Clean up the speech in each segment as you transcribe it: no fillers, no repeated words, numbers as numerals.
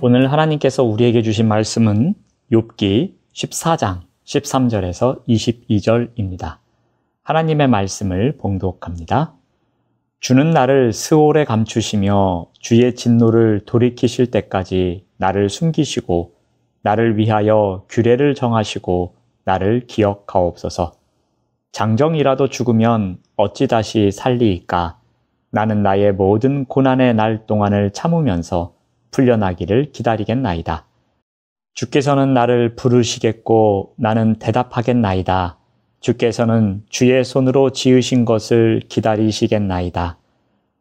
오늘 하나님께서 우리에게 주신 말씀은 욥기 14장 13절에서 22절입니다. 하나님의 말씀을 봉독합니다. 주는 나를 스올에 감추시며 주의 진노를 돌이키실 때까지 나를 숨기시고 나를 위하여 규례를 정하시고 나를 기억하옵소서. 장정이라도 죽으면 어찌 다시 살리이까? 나는 나의 모든 고난의 날 동안을 참으면서 풀려나기를 기다리겠나이다. 주께서는 나를 부르시겠고 나는 대답하겠나이다. 주께서는 주의 손으로 지으신 것을 기다리시겠나이다.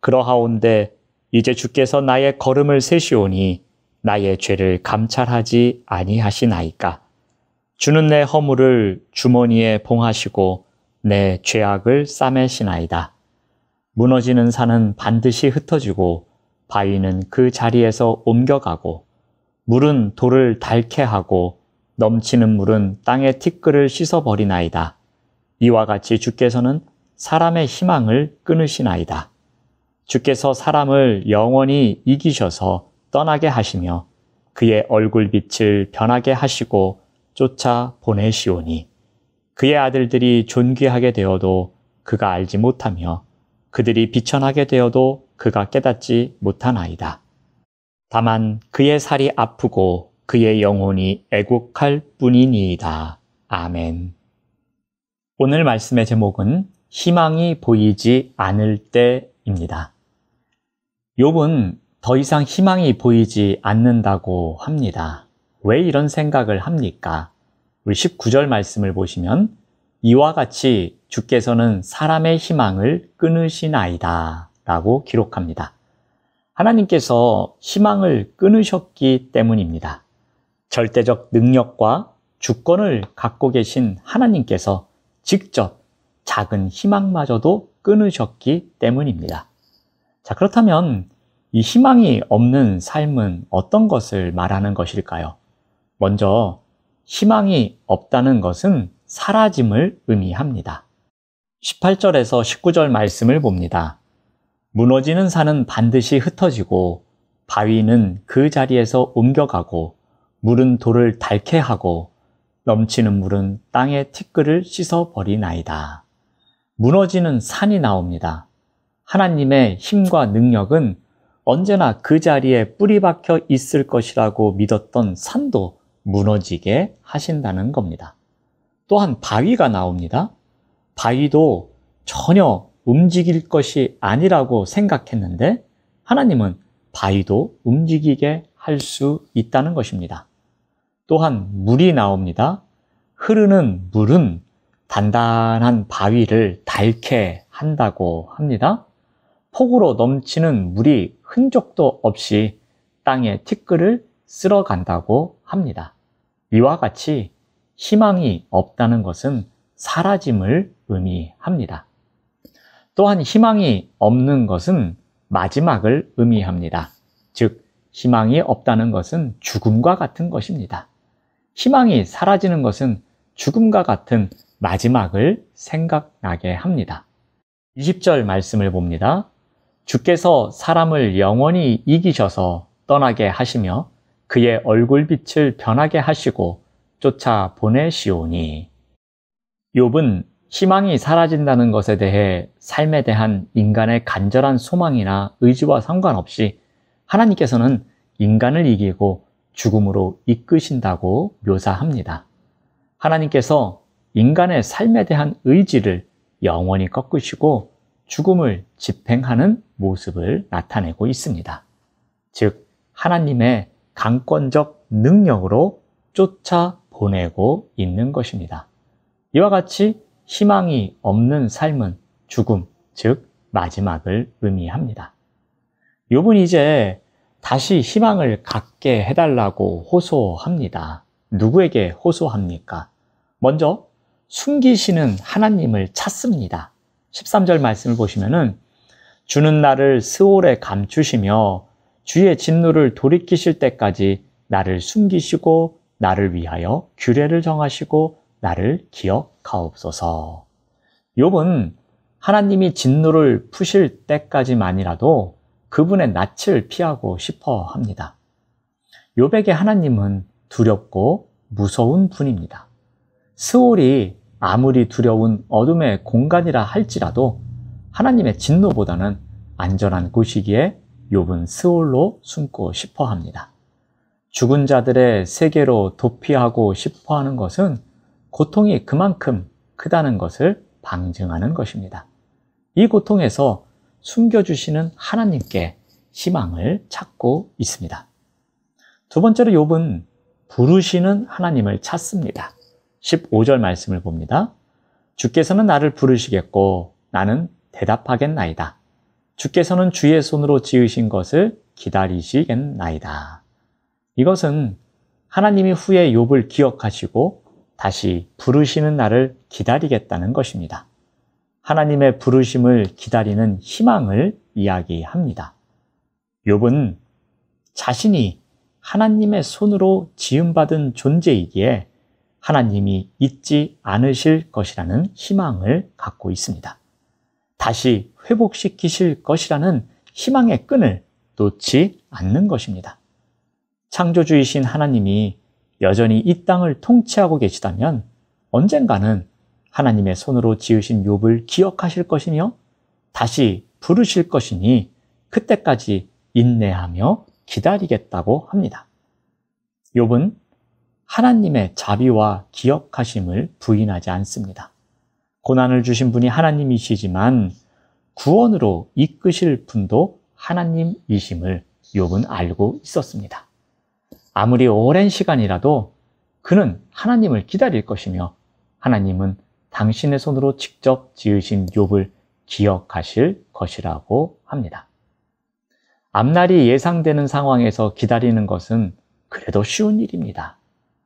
그러하온데 이제 주께서 나의 걸음을 세시오니 나의 죄를 감찰하지 아니하시나이까. 주는 내 허물을 주머니에 봉하시고 내 죄악을 싸매시나이다. 무너지는 산은 반드시 흩어지고 바위는 그 자리에서 옮겨가고 물은 돌을 닳게 하고 넘치는 물은 땅의 티끌을 씻어버리나이다. 이와 같이 주께서는 사람의 희망을 끊으시나이다. 주께서 사람을 영원히 이기셔서 떠나게 하시며 그의 얼굴빛을 변하게 하시고 쫓아 보내시오니 그의 아들들이 존귀하게 되어도 그가 알지 못하며 그들이 비천하게 되어도 그가 깨닫지 못하나이다. 다만 그의 살이 아프고 그의 영혼이 애곡할 뿐이니이다. 아멘. 오늘 말씀의 제목은 희망이 보이지 않을 때입니다. 욥은 더 이상 희망이 보이지 않는다고 합니다. 왜 이런 생각을 합니까? 우리 19절 말씀을 보시면 이와 같이 주께서는 사람의 희망을 끊으시나이다 라고 기록합니다. 하나님께서 희망을 끊으셨기 때문입니다. 절대적 능력과 주권을 갖고 계신 하나님께서 직접 작은 희망마저도 끊으셨기 때문입니다. 자, 그렇다면 이 희망이 없는 삶은 어떤 것을 말하는 것일까요? 먼저 희망이 없다는 것은 사라짐을 의미합니다. 18절에서 19절 말씀을 봅니다. 무너지는 산은 반드시 흩어지고 바위는 그 자리에서 옮겨가고 물은 돌을 닳게 하고 넘치는 물은 땅의 티끌을 씻어버리나이다. 무너지는 산이 나옵니다. 하나님의 힘과 능력은 언제나 그 자리에 뿌리 박혀 있을 것이라고 믿었던 산도 무너지게 하신다는 겁니다. 또한 바위가 나옵니다. 바위도 전혀 움직일 것이 아니라고 생각했는데 하나님은 바위도 움직이게 할 수 있다는 것입니다. 또한 물이 나옵니다. 흐르는 물은 단단한 바위를 닳게 한다고 합니다. 폭우로 넘치는 물이 흔적도 없이 땅의 티끌을 쓸어간다고 합니다. 이와 같이 희망이 없다는 것은 사라짐을 의미합니다. 또한 희망이 없는 것은 마지막을 의미합니다. 즉, 희망이 없다는 것은 죽음과 같은 것입니다. 희망이 사라지는 것은 죽음과 같은 마지막을 생각나게 합니다. 20절 말씀을 봅니다. 주께서 사람을 영원히 이기셔서 떠나게 하시며 그의 얼굴빛을 변하게 하시고 쫓아 보내시오니. 욥은 희망이 사라진다는 것에 대해 삶에 대한 인간의 간절한 소망이나 의지와 상관없이 하나님께서는 인간을 이기고 죽음으로 이끄신다고 묘사합니다. 하나님께서 인간의 삶에 대한 의지를 영원히 꺾으시고 죽음을 집행하는 모습을 나타내고 있습니다. 즉, 하나님의 강권적 능력으로 쫓아보내고 있는 것입니다. 이와 같이 희망이 없는 삶은 죽음, 즉 마지막을 의미합니다. 욥은 이제 다시 희망을 갖게 해달라고 호소합니다. 누구에게 호소합니까? 먼저 숨기시는 하나님을 찾습니다. 13절 말씀을 보시면은 주는 나를 스올에 감추시며 주의 진노를 돌이키실 때까지 나를 숨기시고 나를 위하여 규례를 정하시고 나를 기억하옵소서. 욥은 하나님이 진노를 푸실 때까지만이라도 그분의 낯을 피하고 싶어 합니다. 욥에게 하나님은 두렵고 무서운 분입니다. 스올이 아무리 두려운 어둠의 공간이라 할지라도 하나님의 진노보다는 안전한 곳이기에 욥은 스올로 숨고 싶어 합니다. 죽은 자들의 세계로 도피하고 싶어 하는 것은 고통이 그만큼 크다는 것을 방증하는 것입니다. 이 고통에서 숨겨주시는 하나님께 희망을 찾고 있습니다. 두 번째로 욥은 부르시는 하나님을 찾습니다. 15절 말씀을 봅니다. 주께서는 나를 부르시겠고 나는 대답하겠나이다. 주께서는 주의 손으로 지으신 것을 기다리시겠나이다. 이것은 하나님이 후에 욥을 기억하시고 다시 부르시는 날을 기다리겠다는 것입니다. 하나님의 부르심을 기다리는 희망을 이야기합니다. 욥은 자신이 하나님의 손으로 지음받은 존재이기에 하나님이 잊지 않으실 것이라는 희망을 갖고 있습니다. 다시 회복시키실 것이라는 희망의 끈을 놓지 않는 것입니다. 창조주이신 하나님이 여전히 이 땅을 통치하고 계시다면 언젠가는 하나님의 손으로 지으신 욥을 기억하실 것이며 다시 부르실 것이니 그때까지 인내하며 기다리겠다고 합니다. 욥은 하나님의 자비와 기억하심을 부인하지 않습니다. 고난을 주신 분이 하나님이시지만 구원으로 이끄실 분도 하나님이심을 욥은 알고 있었습니다. 아무리 오랜 시간이라도 그는 하나님을 기다릴 것이며 하나님은 당신의 손으로 직접 지으신 욥을 기억하실 것이라고 합니다. 앞날이 예상되는 상황에서 기다리는 것은 그래도 쉬운 일입니다.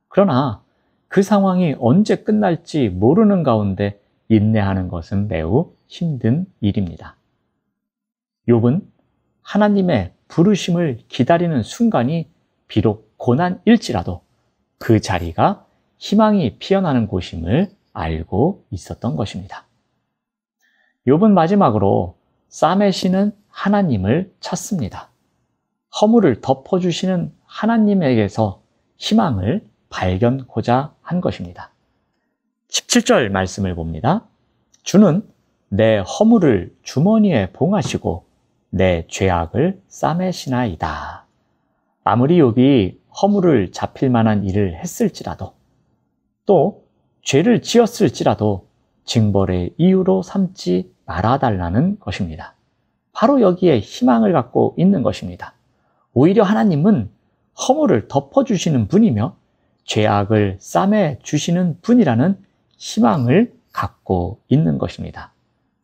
그러나 그 상황이 언제 끝날지 모르는 가운데 인내하는 것은 매우 힘든 일입니다. 욥은 하나님의 부르심을 기다리는 순간이 비록 고난일지라도 그 자리가 희망이 피어나는 곳임을 알고 있었던 것입니다. 욥은 마지막으로 싸매시는 하나님을 찾습니다. 허물을 덮어주시는 하나님에게서 희망을 발견하고자 한 것입니다. 17절 말씀을 봅니다. 주는 내 허물을 주머니에 봉하시고 내 죄악을 싸매시나이다. 아무리 욥이 허물을 잡힐 만한 일을 했을지라도 또 죄를 지었을지라도 징벌의 이유로 삼지 말아달라는 것입니다. 바로 여기에 희망을 갖고 있는 것입니다. 오히려 하나님은 허물을 덮어주시는 분이며 죄악을 싸매주시는 분이라는 희망을 갖고 있는 것입니다.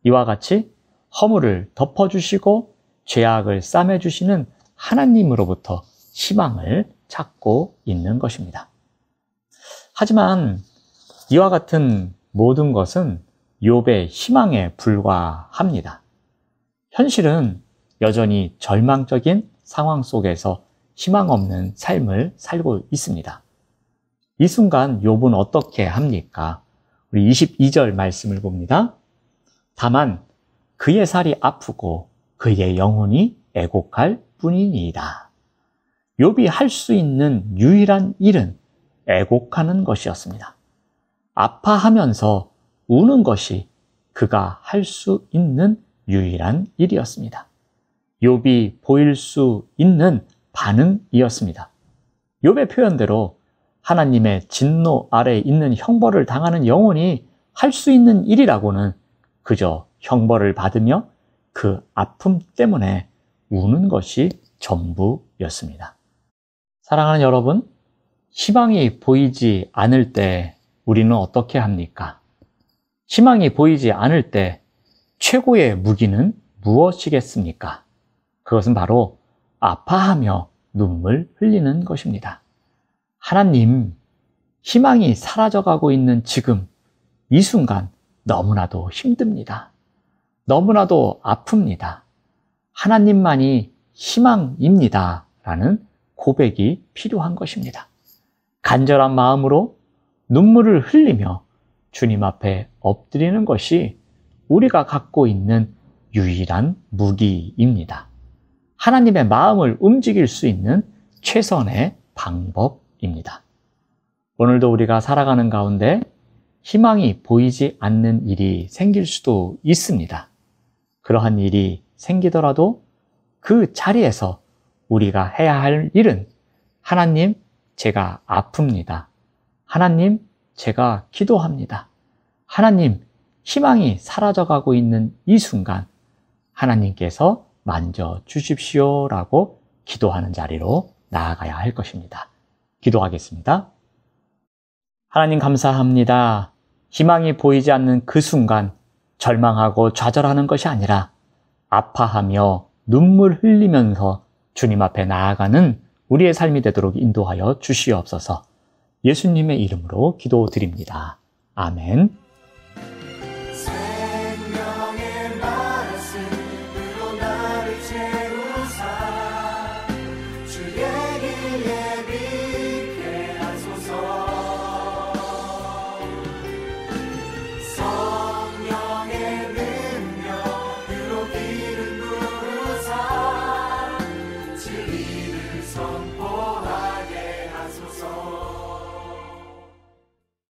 이와 같이 허물을 덮어주시고 죄악을 싸매주시는 하나님으로부터 희망을 찾고 있는 것입니다. 하지만 이와 같은 모든 것은 욥의 희망에 불과합니다. 현실은 여전히 절망적인 상황 속에서 희망 없는 삶을 살고 있습니다. 이 순간 욥은 어떻게 합니까? 우리 22절 말씀을 봅니다. 다만 그의 살이 아프고 그의 영혼이 애곡할 뿐이니이다. 욥이 할 수 있는 유일한 일은 애곡하는 것이었습니다. 아파하면서 우는 것이 그가 할 수 있는 유일한 일이었습니다. 욥이 보일 수 있는 반응이었습니다. 욥의 표현대로 하나님의 진노 아래에 있는 형벌을 당하는 영혼이 할 수 있는 일이라고는 그저 형벌을 받으며 그 아픔 때문에 우는 것이 전부였습니다. 사랑하는 여러분, 희망이 보이지 않을 때 우리는 어떻게 합니까? 희망이 보이지 않을 때 최고의 무기는 무엇이겠습니까? 그것은 바로 아파하며 눈물 흘리는 것입니다. 하나님, 희망이 사라져가고 있는 지금 이 순간 너무나도 힘듭니다. 너무나도 아픕니다. 하나님만이 희망입니다. 라는 고백이 필요한 것입니다. 간절한 마음으로 눈물을 흘리며 주님 앞에 엎드리는 것이 우리가 갖고 있는 유일한 무기입니다. 하나님의 마음을 움직일 수 있는 최선의 방법입니다. 오늘도 우리가 살아가는 가운데 희망이 보이지 않는 일이 생길 수도 있습니다. 그러한 일이 생기더라도 그 자리에서 우리가 해야 할 일은 하나님, 제가 아픕니다. 하나님, 제가 기도합니다. 하나님, 희망이 사라져가고 있는 이 순간 하나님께서 만져 주십시오라고 기도하는 자리로 나아가야 할 것입니다. 기도하겠습니다. 하나님 감사합니다. 희망이 보이지 않는 그 순간 절망하고 좌절하는 것이 아니라 아파하며 눈물 흘리면서 주님 앞에 나아가는 우리의 삶이 되도록 인도하여 주시옵소서. 예수님의 이름으로 기도드립니다. 아멘.